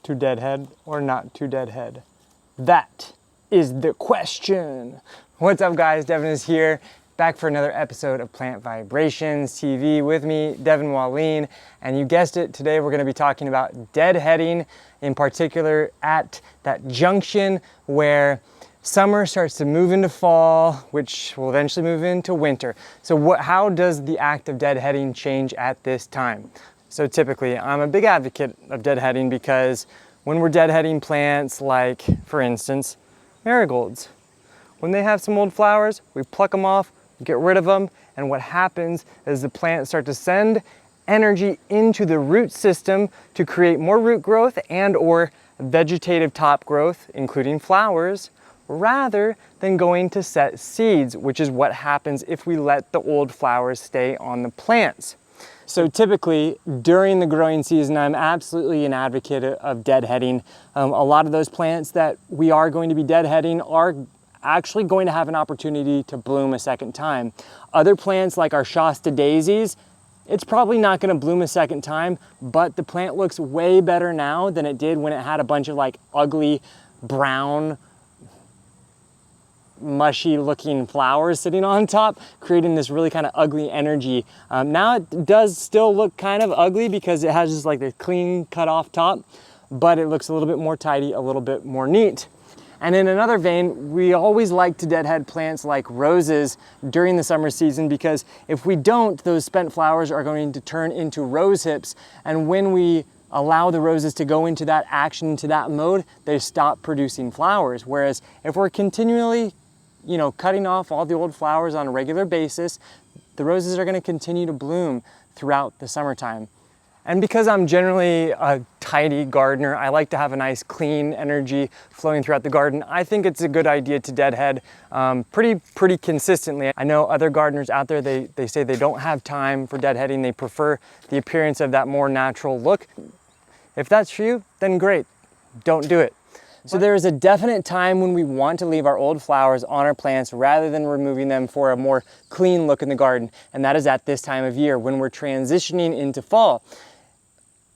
To deadhead or not to deadhead? That is the question. What's up guys, Devin is here, back for another episode of Plant Vibrations TV with me, Devin Wallin, and you guessed it, today we're going to be talking about deadheading, in particular at that junction where summer starts to move into fall, which will eventually move into winter. So how does the act of deadheading change at this time? So typically, I'm a big advocate of deadheading because when we're deadheading plants like, for instance, marigolds, when they have some old flowers, we pluck them off, get rid of them, and what happens is the plants start to send energy into the root system to create more root growth and or vegetative top growth, including flowers, rather than going to set seeds, which is what happens if we let the old flowers stay on the plants. So typically during the growing season, I'm absolutely an advocate of deadheading. A lot of those plants that we are going to be deadheading are actually going to have an opportunity to bloom a second time. Other plants like our Shasta daisies, it's probably not going to bloom a second time, but the plant looks way better now than it did when it had a bunch of like ugly brown mushy looking flowers sitting on top, creating this really kind of ugly energy. Now it does still look kind of ugly because it has just like the clean cut off top, but it looks a little bit more tidy, a little bit more neat. And in another vein, we always like to deadhead plants like roses during the summer season because if we don't, those spent flowers are going to turn into rose hips, and when we allow the roses to go into that action, into that mode, they stop producing flowers. Whereas if we're continually cutting off all the old flowers on a regular basis, the roses are going to continue to bloom throughout the summertime. And because I'm generally a tidy gardener, I like to have a nice clean energy flowing throughout the garden. I think it's a good idea to deadhead pretty consistently. I know other gardeners out there, they say they don't have time for deadheading. They prefer the appearance of that more natural look. If that's for you, then great, don't do it. So there is a definite time when we want to leave our old flowers on our plants rather than removing them for a more clean look in the garden. And that is at this time of year when we're transitioning into fall.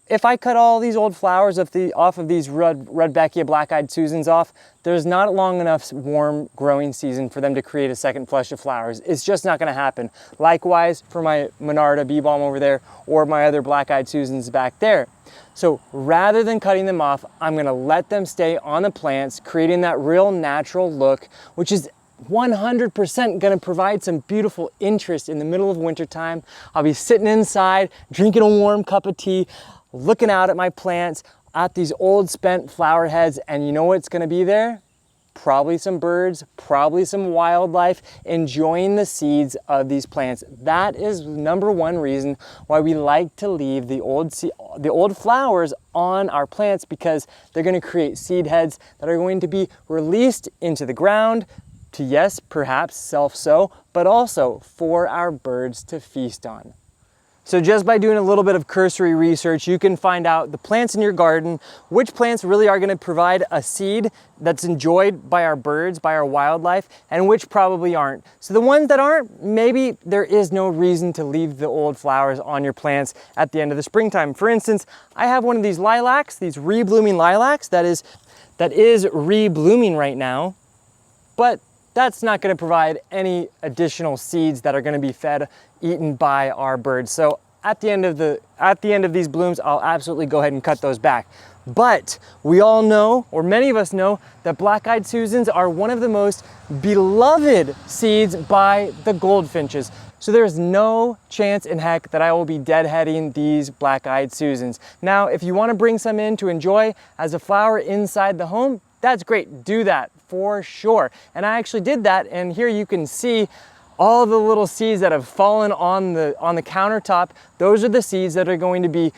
If I cut all these old flowers off of these Rudbeckia black-eyed Susans off, there's not long enough warm growing season for them to create a second flush of flowers. It's just not gonna happen. Likewise for my Monarda bee balm over there or my other black-eyed Susans back there. So rather than cutting them off, I'm gonna let them stay on the plants, creating that real natural look, which is 100% gonna provide some beautiful interest in the middle of winter time. I'll be sitting inside, drinking a warm cup of tea, looking out at my plants, at these old spent flower heads, and you know what's gonna be there? Probably some birds, probably some wildlife enjoying the seeds of these plants. That is number one reason why we like to leave the old flowers on our plants, because they're gonna create seed heads that are going to be released into the ground to, yes, perhaps self-sow, but also for our birds to feast on. So just by doing a little bit of cursory research, you can find out the plants in your garden, which plants really are going to provide a seed that's enjoyed by our birds, by our wildlife, and which probably aren't. So the ones that aren't, maybe there is no reason to leave the old flowers on your plants at the end of the springtime. For instance, I have one of these lilacs, these re-blooming lilacs that is re-blooming right now, but that's not going to provide any additional seeds that are going to be eaten by our birds. So at the end of these blooms, I'll absolutely go ahead and cut those back. But we all know, or many of us know, that black-eyed Susans are one of the most beloved seeds by the goldfinches. So there's no chance in heck that I will be deadheading these black-eyed Susans. Now, if you want to bring some in to enjoy as a flower inside the home, that's great, do that for sure. And I actually did that, and here you can see all the little seeds that have fallen on the countertop. Those are the seeds that are going to be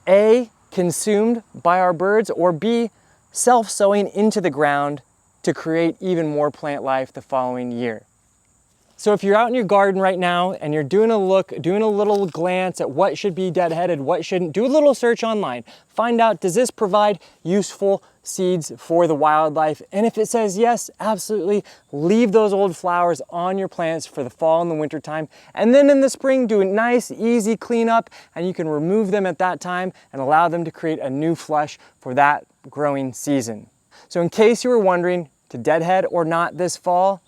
A, consumed by our birds, or B, self-sowing into the ground to create even more plant life the following year. So if you're out in your garden right now and you're doing a little glance at what should be deadheaded, what shouldn't, do a little search online. Find out, does this provide useful seeds for the wildlife? And if it says yes, absolutely, leave those old flowers on your plants for the fall and the winter time. And then in the spring, do a nice, easy cleanup, and you can remove them at that time and allow them to create a new flush for that growing season. So in case you were wondering, to deadhead or not this fall,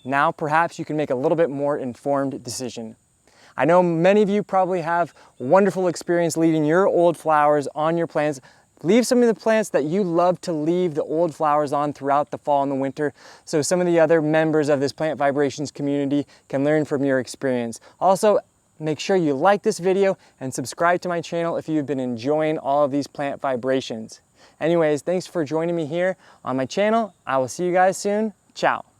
now perhaps you can make a little bit more informed decision. I know many of you probably have wonderful experience leaving your old flowers on your plants. Leave some of the plants that you love to leave the old flowers on throughout the fall and the winter, so some of the other members of this Plant Vibrations community can learn from your experience. Also, make sure you like this video and subscribe to my channel if you've been enjoying all of these plant vibrations. Anyways, thanks for joining me here on my channel. I will see you guys soon. Ciao.